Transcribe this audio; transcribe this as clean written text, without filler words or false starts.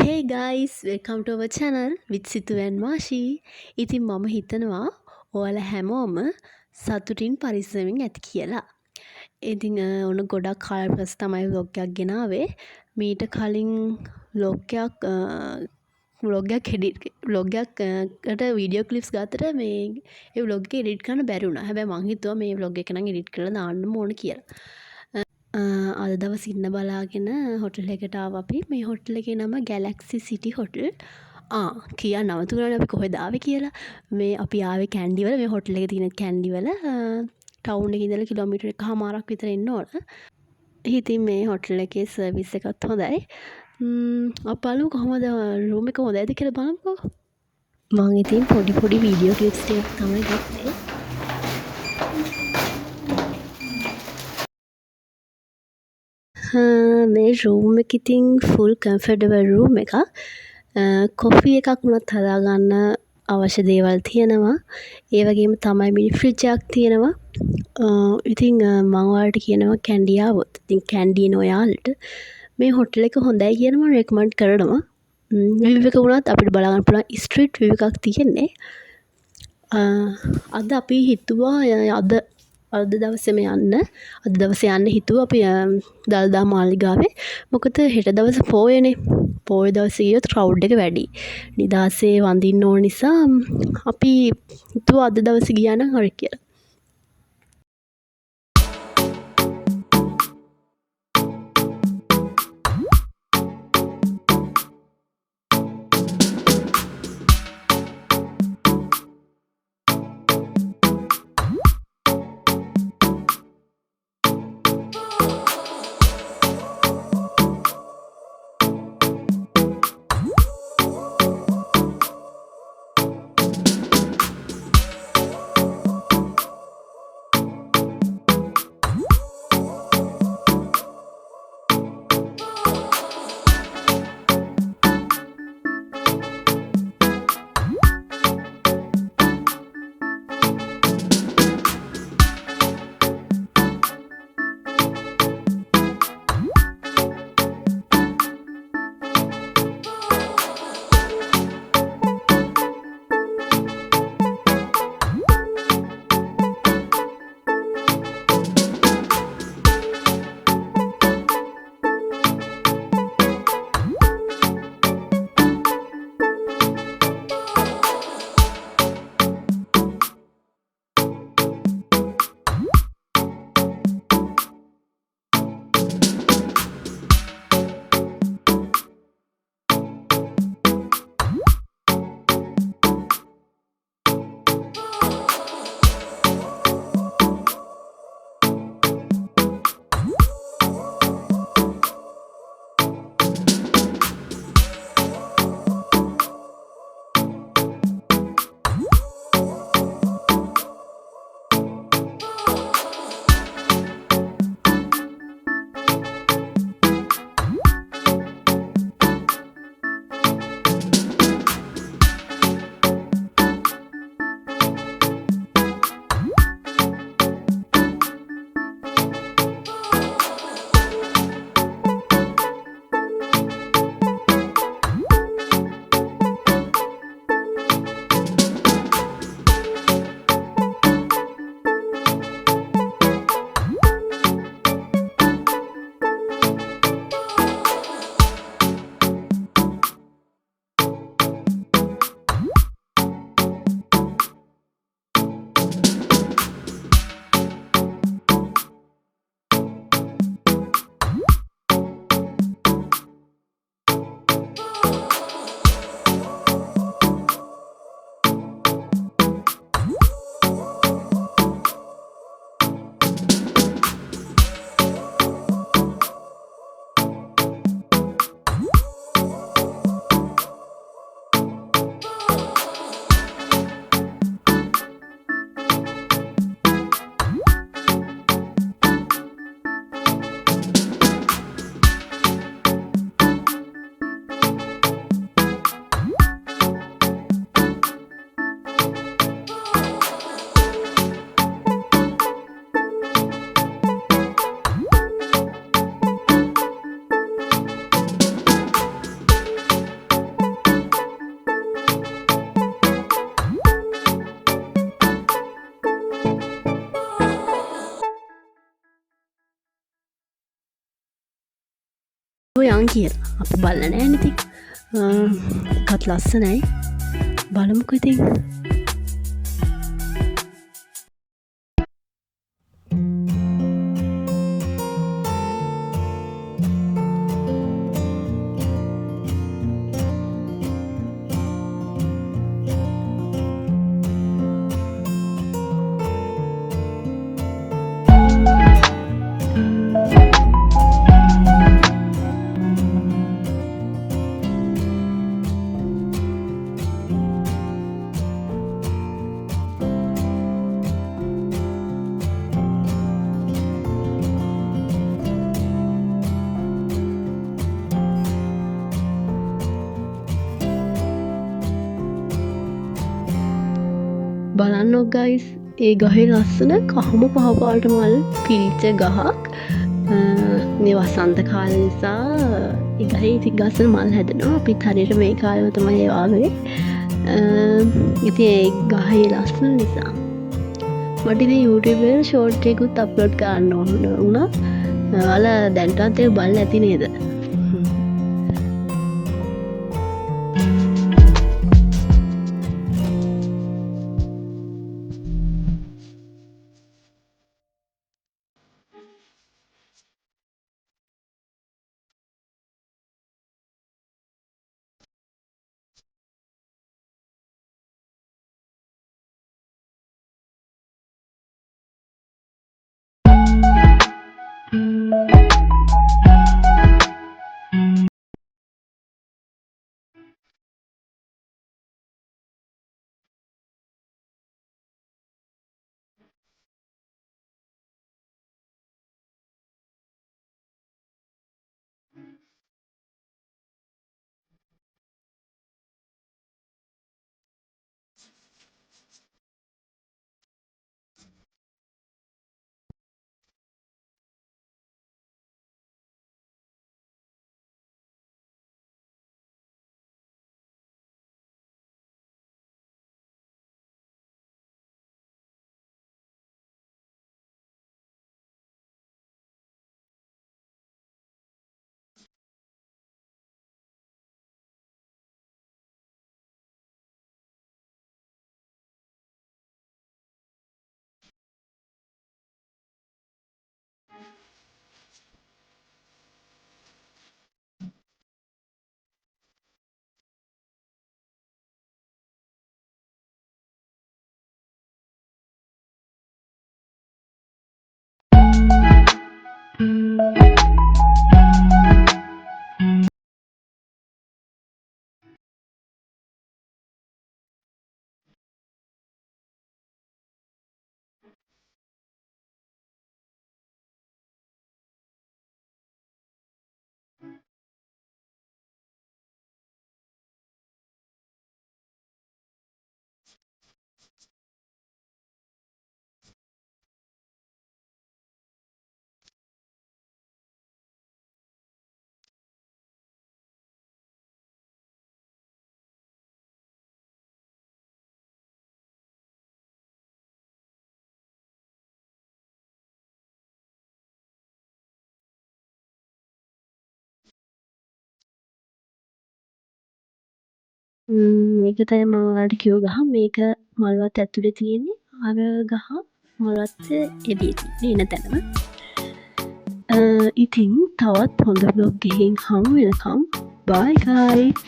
Hey guys, welcome to our channel with Situ and Mashi. ඉතින් මම හිතනවා ඔයාලා හැමෝම සතුටින් පරිස්සමින් ඇති කියලා. ඉතින් ඔන්න ගොඩක් කාලයක් පස්සේ තමයි vlog එකක් ගෙනාවේ. මීට කලින් vlog එකකට වීඩියෝ ක්ලිප්ස් ගත්තට මේ ඒ vlog එක edit කරන්න බැරි වුණා. හැබැයි මං හිතුවා මේ vlog එක නම් edit කරලා දාන්න ඕන කියලා. අද දවස් ඉන්න බලාගෙන හොටල් එකට ආවා අපි. මේ හොටල් එකේ නම Galaxy City Hotel. කියන්න නවතුණානේ අපි කොහෙද ආවේ කියලා. මේ අපි ආවේ කැන්ඩි වල. මේ හොටල් එකේ තියෙන කැන්ඩි වල ටවුන් එකේ ඉඳලා කිලෝමීටර් එකමාරක් විතර එන්න ඕන. ඉතින් මේ හොටල් එකේ සර්විස් එකත් හොඳයි. අපි බලමු කොහොමද රූම් එක හොඳයිද කියලා බලමුකෝ. මම ඉතින් පොඩි වීඩියෝ ක්ලිප්ස් ටිකක් තමයි ගත්තේ. මේ රූම් එක ඉතින් ෆුල් කම්ෆර්ටබල් රූම් එකක්. කොෆි එකක් වුණත් හදාගන්න අවශ්‍ය දේවල් තියෙනවා. ඒ වගේම තමයි මිනි ෆ්‍රිජ් එකක් තියෙනවා. ඉතින් මම ඔයාලට කියනවා කැන්ඩි ආවොත් ඉතින් කැන්ඩි ඔයාලට මේ හොටල් එක හොඳයි කියලා මම රෙකමන්ඩ් කරනවා. රිවිව් එක වුණත් අපිට බලා ගන්න පුළුවන් ස්ට්‍රීට් විව් එකක් තියෙන්නේ. අද අපි හිතුවා අද දවසේම යන්න. අද දවසේ යන්න හිතුවා අපි දළදා මාලිගාවේ. මොකද හෙට දවස පෝයනේ. පෝය දවසේ ගියොත් ක්‍රවුඩ් එක වැඩි. නිදාසේ වඳින්න ඕන නිසා අපි හිතුවා අද දවසේ ගියා නම් හරි කියලා. යන් කියලා අප බලන නෑනති කත් ලස්සනයි බලමුක ඉතින් බලන්න ගයිස් ඒ ගහේ ලස්සන කහම පහපාට මල් පිරිච්ච ගහක් මේ වසන්ත කාල නිසා ඉගහේ ඉති ගස්සන මල් හැදෙනවා අපිත් හරියට මේ කාලම තමයි ඒවාවේ ඉති ඒ ගහේ ලස්සන නිසා මටිද YouTube ෂෝට්යකුත් අප්ලෝඩ් කරන්න ඕන වුණා වල දැන්ටන්තය බල් ඇති නේද මේක තමයි මම ඔයාලට කිව්ව ගහ මේක මල්වත් ඇතුලේ තියෙන්නේ අර ගහ මල්වත් එළියේ තියෙන්නේ එන තැනම ඉතින් තවත් හොඳ බ්ලොග් ගිහින් හමු වෙනකම් bye guys